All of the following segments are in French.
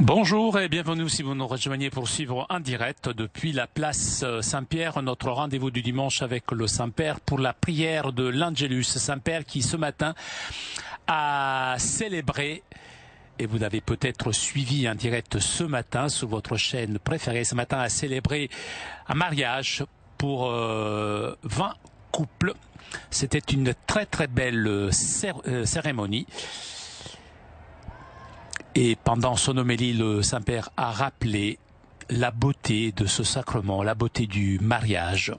Bonjour et bienvenue si vous nous rejoignez pour suivre en direct depuis la place Saint-Pierre, notre rendez-vous du dimanche avec le Saint-Père pour la prière de l'Angélus. Saint-Père qui ce matin a célébré, et vous l'avez peut-être suivi en direct ce matin sur votre chaîne préférée, ce matin a célébré un mariage pour 20 couples. C'était une très très belle cérémonie. Et pendant son homélie, le Saint-Père a rappelé la beauté de ce sacrement, la beauté du mariage.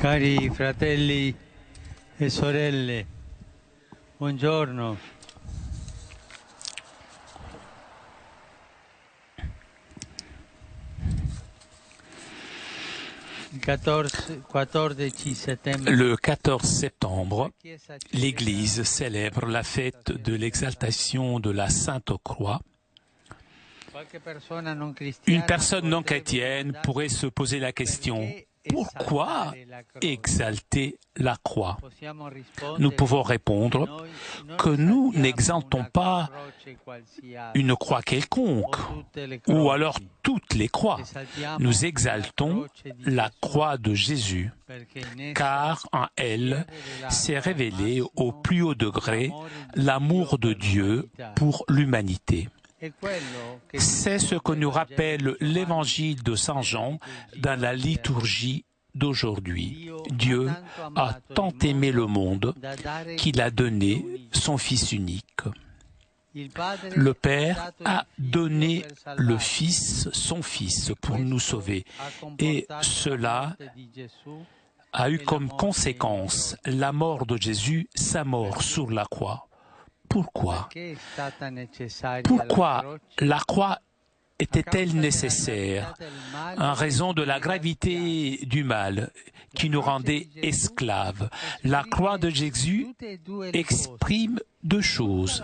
Cari fratelli e sorelle, buongiorno. Le 14 septembre, l'Église célèbre la fête de l'exaltation de la Sainte Croix. Une personne non chrétienne pourrait se poser la question: pourquoi exalter la croix? Nous pouvons répondre que nous n'exaltons pas une croix quelconque, ou alors toutes les croix. Nous exaltons la croix de Jésus, car en elle s'est révélé au plus haut degré l'amour de Dieu pour l'humanité. C'est ce que nous rappelle l'évangile de Saint Jean dans la liturgie d'aujourd'hui. Dieu a tant aimé le monde qu'il a donné son Fils unique. Le Père a donné le Fils, son Fils, pour nous sauver. Et cela a eu comme conséquence la mort de Jésus, sa mort sur la croix. Pourquoi la croix était-elle nécessaire? En raison de la gravité du mal qui nous rendait esclaves. La croix de Jésus exprime deux choses: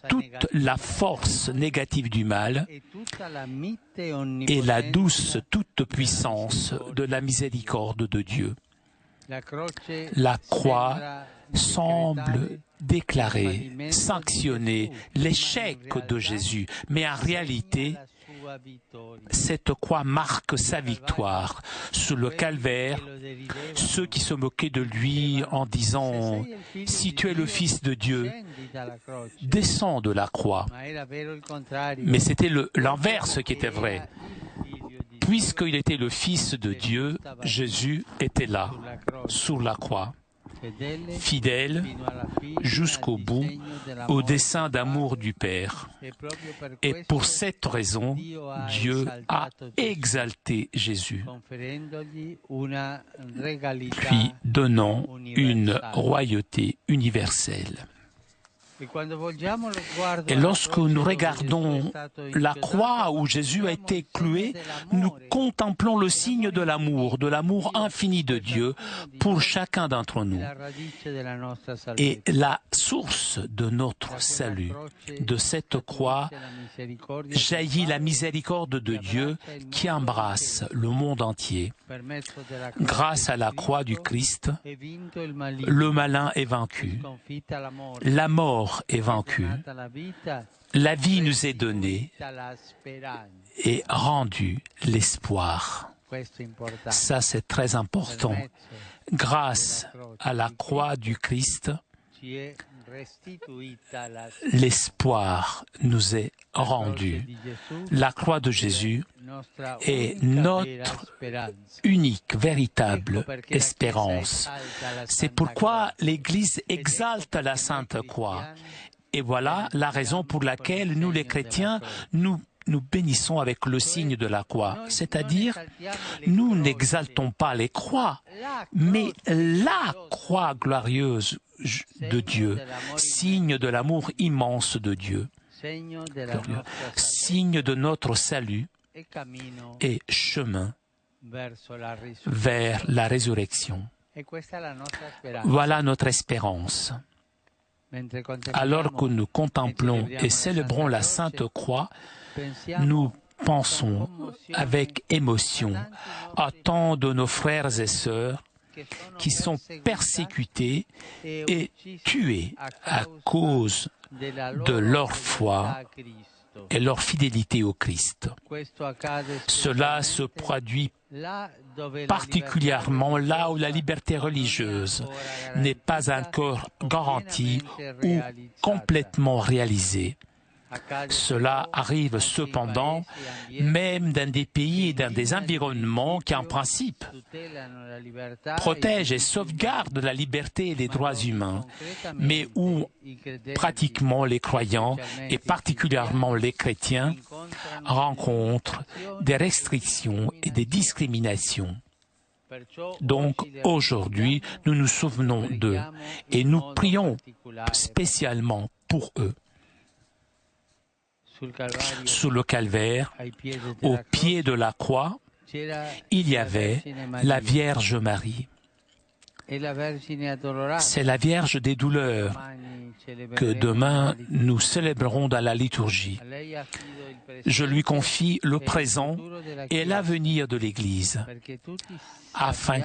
toute la force négative du mal et la douce toute puissance de la miséricorde de Dieu. La croix semble déclarer, sanctionner l'échec de Jésus, mais en réalité, cette croix marque sa victoire. Sur le calvaire, ceux qui se moquaient de lui en disant « Si tu es le Fils de Dieu, descends de la croix ». Mais c'était l'inverse qui était vrai. Puisqu'il était le Fils de Dieu, Jésus était là, sur la croix, fidèle jusqu'au bout au dessein d'amour du Père. Et pour cette raison, Dieu a exalté Jésus, puis donnant une royauté universelle. Et lorsque nous regardons la croix où Jésus a été cloué, nous contemplons le signe de l'amour infini de Dieu pour chacun d'entre nous. Et la source de notre salut, de cette croix, jaillit la miséricorde de Dieu qui embrasse le monde entier. Grâce à la croix du Christ, le malin est vaincu, la mort est vaincue, la vie nous est donnée et rendu l'espoir. Ça, c'est très important. Grâce à la croix du Christ, l'espoir nous est rendu. La croix de Jésus est notre unique, véritable espérance. C'est pourquoi l'Église exalte la Sainte Croix. Et voilà la raison pour laquelle nous, les chrétiens, nous bénissons avec le signe de la croix. C'est-à-dire, nous n'exaltons pas les croix, mais la croix glorieuse de Dieu, signe de l'amour immense de Dieu, signe de notre salut et chemin vers la résurrection. Voilà notre espérance. Alors que nous contemplons et célébrons la Sainte Croix, nous pensons avec émotion à tant de nos frères et sœurs qui sont persécutés et tués à cause de leur foi et leur fidélité au Christ. Cela se produit particulièrement là où la liberté religieuse n'est pas encore garantie ou complètement réalisée. Cela arrive cependant même dans des pays et dans des environnements qui, en principe, protègent et sauvegardent la liberté et les droits humains, mais où pratiquement les croyants, et particulièrement les chrétiens, rencontrent des restrictions et des discriminations. Donc, aujourd'hui, nous nous souvenons d'eux et nous prions spécialement pour eux. Sous le calvaire, au pied de la croix, il y avait la Vierge Marie. C'est la Vierge des douleurs que demain nous célébrerons dans la liturgie. Je lui confie le présent et l'avenir de l'Église, afin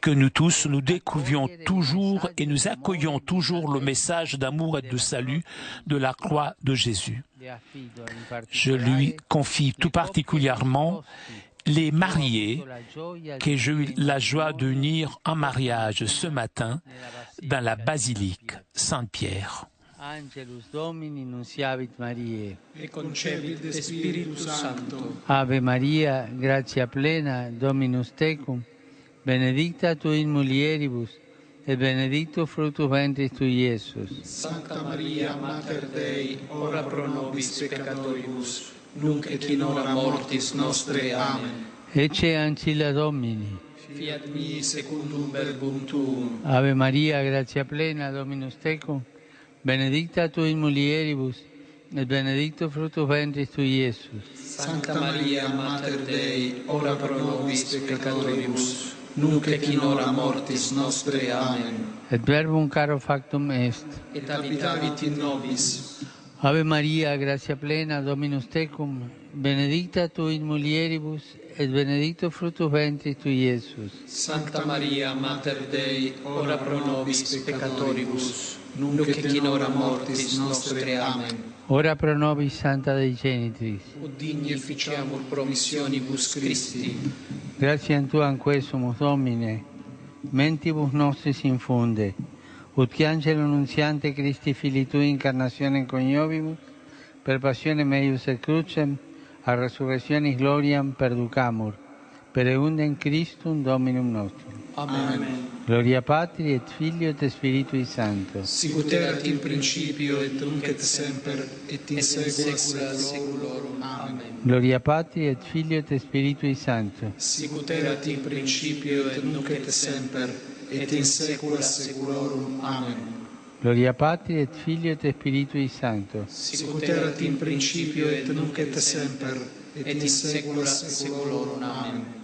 que nous tous nous découvrions toujours et nous accueillions toujours le message d'amour et de salut de la croix de Jésus. Je lui confie tout particulièrement les mariés que j'ai eu la joie d'unir en mariage ce matin dans la basilique Saint-Pierre. Angelus Domini nunciavit Mariae. E concepit de Spiritus Sancto. Ave Maria, gratia plena, Dominus tecum, benedicta tu in mulieribus, et benedictus fructus ventris tui, Iesus. Sancta Maria, Mater Dei, ora pro nobis peccatoribus, nunc et in hora mortis nostre. Amen. Ecce ancilla Domini. Fiat mi secundum verbum tuum. Ave Maria, gratia plena, Dominus tecum, benedicta tu in mulieribus, et benedictus fructus ventris tui, Iesus. Sancta Maria, Mater Dei, ora pro nobis peccatoribus, nunc et in hora mortis nostre. Amen. Et verbum caro factum est. Et habitavit in nobis. Ave Maria, gratia plena, Dominus tecum, benedicta tu in mulieribus, et benedictus fructus ventris tui, Iesus. Sancta Maria, Mater Dei, ora pro nobis peccatoribus, nunc et in hora mortis nostre. Amen. Ora pro nobis Santa Dei Genitris. Ut digni efficiamur promissionibus Christi. Gratiam Tuam quesumus, Domine, mentibus nostris infunde, ut que angelo nuntiante Christi Filii Tui incarnationem coniovimus, per passione meius et crucem, a resurrectionis gloriam perducamur, per eundem Christum Dominum nostrum. Amen. Gloria Patri et Filio et Spiritui Sancto. Sicut erat in principio et nunc et semper et in saecula saeculorum. Amen. Gloria Patri et Filio et Spiritui Sancto. Sicut erat in principio et nunc et semper et in saecula saeculorum. Amen. Gloria Patri et Filio et Spiritui Sancto. Sicut erat in principio et nunc et semper et in saecula saeculorum. Amen.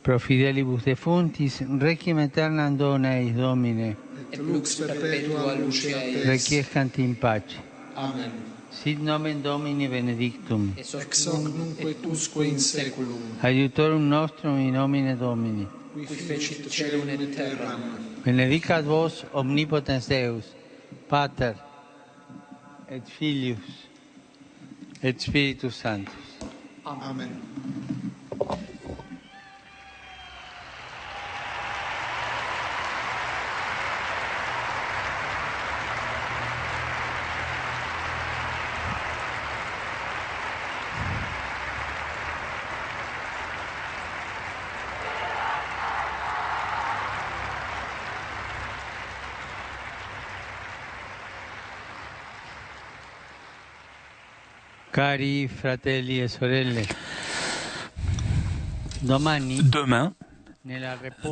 Pro fidelibus defuntis, requiem aeternam dona eis, Domine. Et lux perpetua luce eis. Requiescant in pace. Amen. Sit nomen Domini benedictum. Ex hoc nunc et usque in saeculum. Aiutorum nostrum in nomine Domini. Qui fecit caelum et terram. Benedicat vos omnipotens Deus, Pater et Filius et Spiritus Sanctus. Amen. Cari fratelli e sorelle, Demain,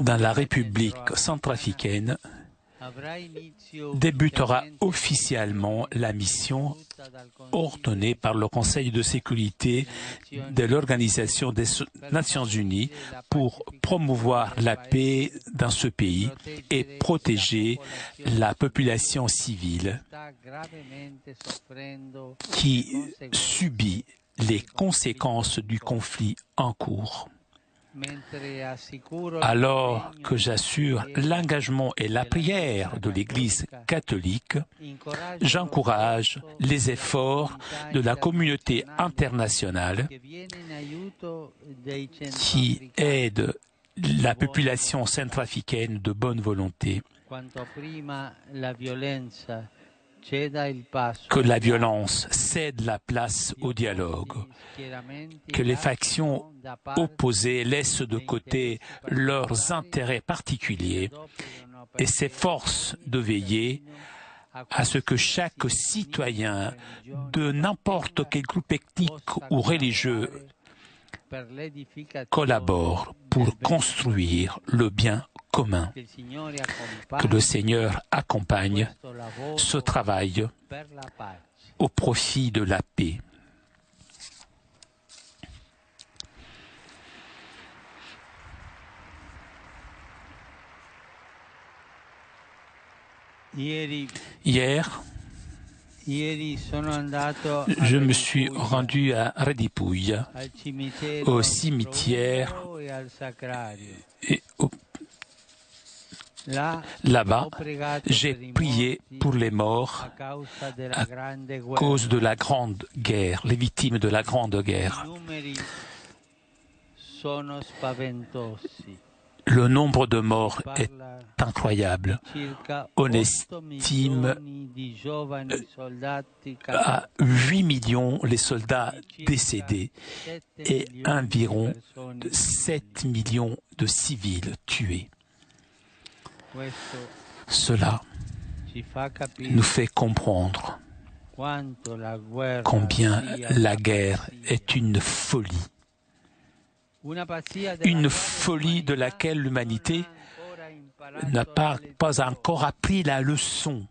dans la République centrafricaine, débutera officiellement la mission ordonnée par le Conseil de sécurité de l'Organisation des Nations Unies pour promouvoir la paix dans ce pays et protéger la population civile qui subit les conséquences du conflit en cours. Alors que j'assure l'engagement et la prière de l'Église catholique, j'encourage les efforts de la communauté internationale qui aide la population centrafricaine de bonne volonté. Que la violence cède la place au dialogue, que les factions opposées laissent de côté leurs intérêts particuliers et s'efforcent de veiller à ce que chaque citoyen de n'importe quel groupe ethnique ou religieux collabore pour construire le bien commun. Que le Seigneur accompagne ce travail au profit de la paix. Hier, je me suis rendu à Redipouille, au cimetière et là-bas, j'ai prié pour les morts à cause de la Grande Guerre, les victimes de la Grande Guerre. Le nombre de morts est incroyable. On estime à 8 millions les soldats décédés et environ 7 millions de civils tués. Cela nous fait comprendre combien la guerre est une folie. Une folie de laquelle l'humanité n'a pas encore appris la leçon.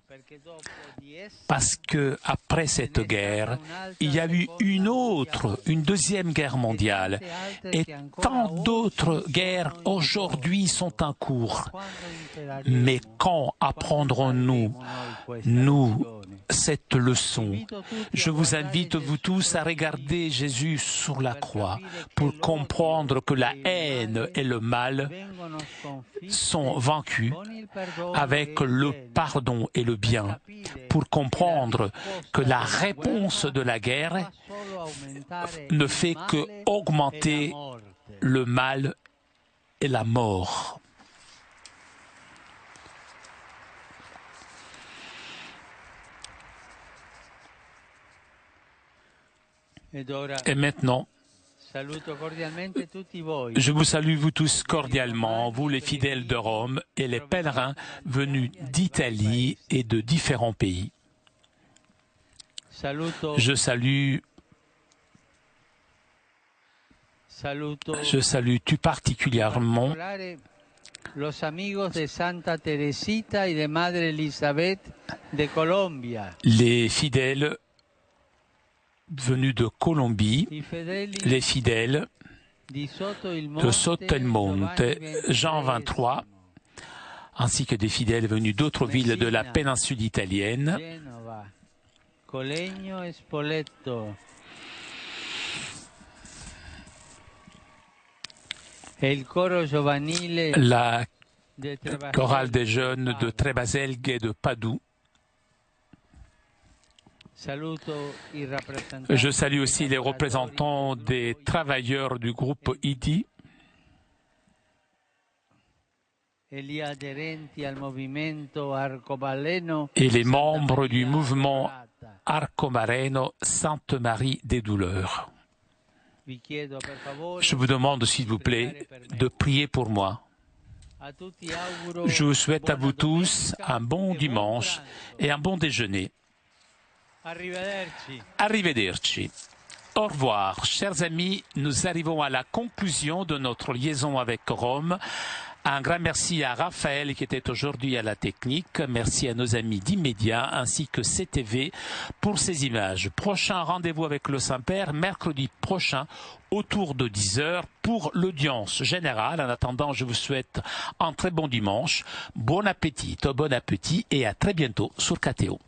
Parce que après cette guerre, il y a eu une deuxième guerre mondiale, et tant d'autres guerres aujourd'hui sont en cours. Mais quand apprendrons-nous, cette leçon? Je vous invite, vous tous, à regarder Jésus sur la croix pour comprendre que la haine et le mal sont vaincus avec le pardon et le bien, pour comprendre que la réponse de la guerre ne fait que augmenter le mal et la mort. Et maintenant, je vous salue vous tous cordialement, vous les fidèles de Rome et les pèlerins venus d'Italie et de différents pays. Je salue tout particulièrement les fidèles venus de Colombie, les fidèles de Sotto il Monte, Jean 23, ainsi que des fidèles venus d'autres villes de la péninsule italienne, la chorale des jeunes de Trebaselghe et de Padoue. Je salue aussi les représentants des travailleurs du groupe IDI et les membres du mouvement Arcobaleno Sainte Marie des Douleurs. Je vous demande, s'il vous plaît, de prier pour moi. Je vous souhaite à vous tous un bon dimanche et un bon déjeuner. Arrivederci. Au revoir, chers amis. Nous arrivons à la conclusion de notre liaison avec Rome. Un grand merci à Raphaël qui était aujourd'hui à la technique. Merci à nos amis d'Immédiat ainsi que CTV pour ces images. Prochain rendez-vous avec le Saint-Père, mercredi prochain, autour de 10h pour l'audience générale. En attendant, je vous souhaite un très bon dimanche. Bon appétit et à très bientôt sur KTO.